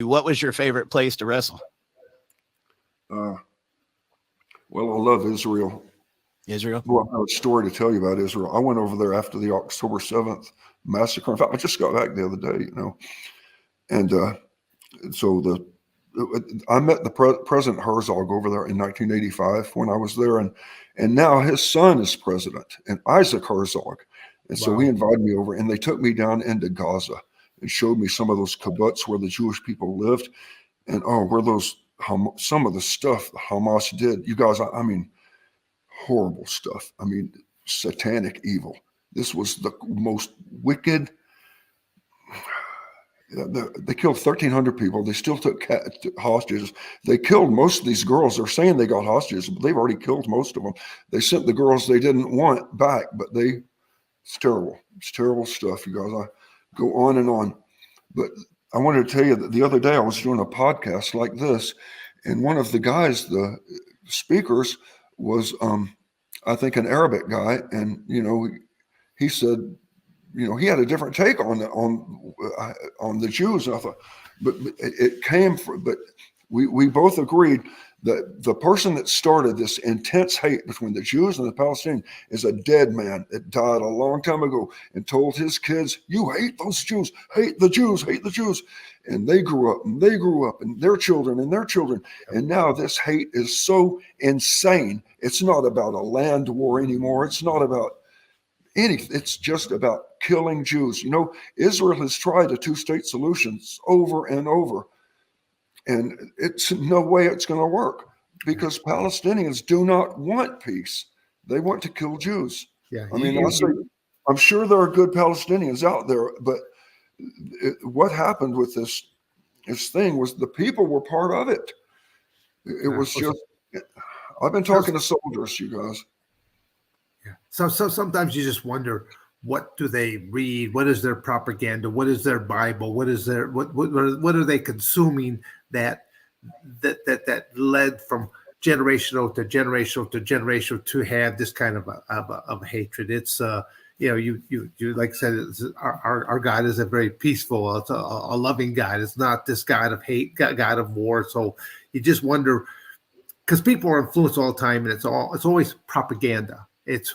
What was your favorite place to wrestle? Well, I love Israel. Israel? Well, I have a story to tell you about Israel. I went over there after the October 7th massacre. In fact, I just got back the other day, and so I met the President Herzog over there in 1985 when I was there, and now his son is president, and Isaac Herzog, and so he invited me over, and they took me down into Gaza and showed me some of those kibbutz where the Jewish people lived, and where some of the stuff Hamas did, you guys, I mean, horrible stuff. I mean, satanic evil. This was the most wicked. They killed 1,300 people. They still took hostages. They killed most of these girls. They're saying they got hostages, but they've already killed most of them. They sent the girls they didn't want back, but it's terrible. It's terrible stuff, you guys. I go on and on. But I wanted to tell you that the other day I was doing a podcast like this, and one of the guys, the speakers, was, I think, an Arabic guy, and he said, he had a different take on the Jews. And I thought, but it came from, but we both agreed that the person that started this intense hate between the Jews and the Palestinians is a dead man that died a long time ago and told his kids, "You hate those Jews, hate the Jews, hate the Jews." And they grew up, and their children and their children. And now this hate is so insane. It's not about a land war anymore. It's not about anything. It's just about killing Jews. Israel has tried a two-state solution over and over. And it's no way it's going to work because Palestinians do not want peace. They want to kill Jews. Yeah, I'm sure there are good Palestinians out there, but what happened with this thing was the people were part of it. It was just, I've been talking to soldiers, you guys. Yeah. So sometimes you just wonder, what do they read? What is their propaganda? What is their Bible? What are they consuming that led from generational to generational to have this kind of hatred? It's you like I said, our God is a very peaceful, it's a loving God. It's not this God of hate, God of war. So you just wonder, because people are influenced all the time, and it's always propaganda. It's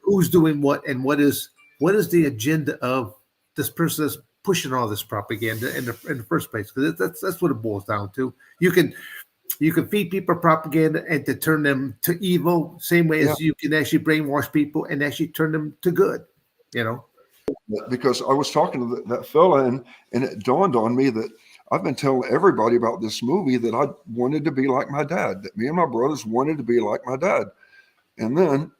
who's doing what, and what is the agenda of this person that's pushing all this propaganda in the first place? Because that's what it boils down to. You can feed people propaganda and to turn them to evil, same way as you can actually brainwash people and actually turn them to good. Because I was talking to that fella, and it dawned on me that I've been telling everybody about this movie that I wanted to be like my dad, that me and my brothers wanted to be like my dad. And then,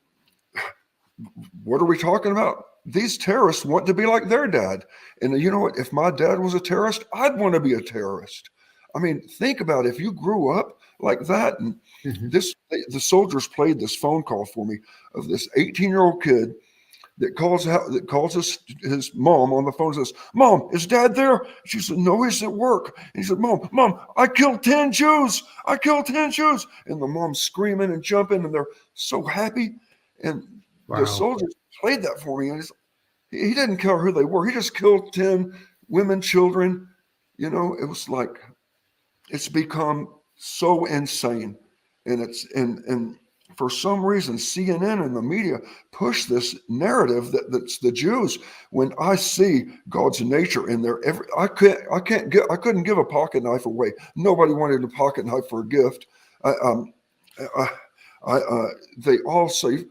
what are we talking about? These terrorists want to be like their dad. And you know what? If my dad was a terrorist, I'd want to be a terrorist. I mean, think about it. If you grew up like that, and the soldiers played this phone call for me of this 18-year-old kid that calls his mom on the phone and says, "Mom, is Dad there?" She said, "No, he's at work." And he said, Mom, I killed 10 Jews. I killed 10 Jews. And the mom's screaming and jumping, and they're so happy. And the soldiers played that for me. And he didn't care who they were. He just killed 10 women, children. It was like, it's become so insane. And for some reason, CNN and the media push this narrative that's the Jews. When I see God's nature in there, I couldn't give a pocket knife away. Nobody wanted a pocket knife for a gift. They all say,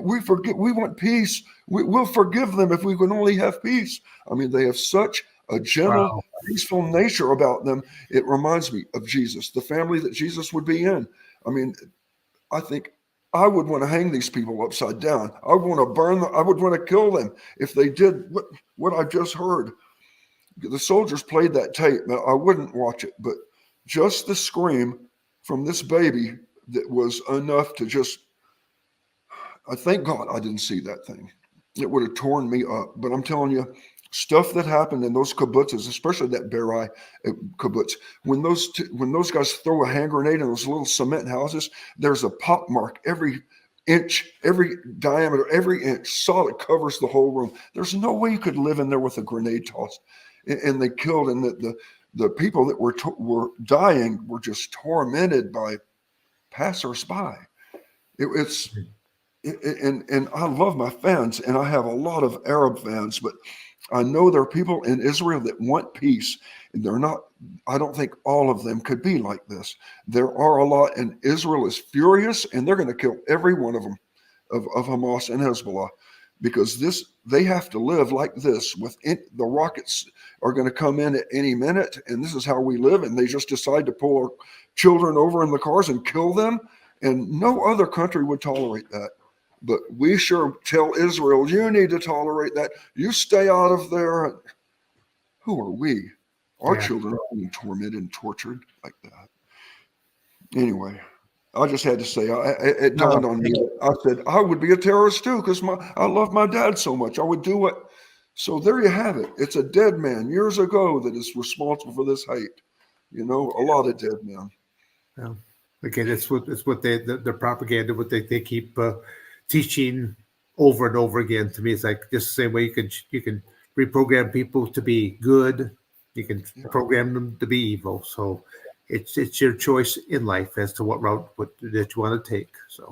we want peace. We'll forgive them if we can only have peace. I mean, they have such a gentle, peaceful nature about them. It reminds me of Jesus, the family that Jesus would be in. I mean, I think I would want to hang these people upside down. I would want to burn them. I would want to kill them if they did what I just heard. The soldiers played that tape. Now, I wouldn't watch it, but just the scream from this baby that was enough to just, I thank God I didn't see that thing. It would have torn me up. But I'm telling you, stuff that happened in those kibbutzes, especially that Berai kibbutz, when those guys throw a hand grenade in those little cement houses, there's a pop mark every inch, every diameter, every inch, solid, covers the whole room. There's no way you could live in there with a grenade tossed. And they killed, and The people that were dying were just tormented by passersby. And I love my fans, and I have a lot of Arab fans, but I know there are people in Israel that want peace, and they're not. I don't think all of them could be like this. There are a lot, and Israel is furious, and they're going to kill every one of them, of Hamas and Hezbollah, because they have to live like this. The rockets are going to come in at any minute, and this is how we live. And they just decide to pull our children over in the cars and kill them, and no other country would tolerate that. But we sure tell Israel, you need to tolerate that. You stay out of there. Who are we? Our children are being tormented and tortured like that. Anyway, I just had to say, it dawned on me. I said, I would be a terrorist too, because I love my dad so much. I would do it. So there you have it. It's a dead man years ago that is responsible for this hate. A lot of dead men. Yeah. Again, it's what their propaganda, what they keep teaching over and over again. To me, it's like just the same way you can reprogram people to be good, you can program them to be evil. So it's your choice in life as to what route that you want to take. So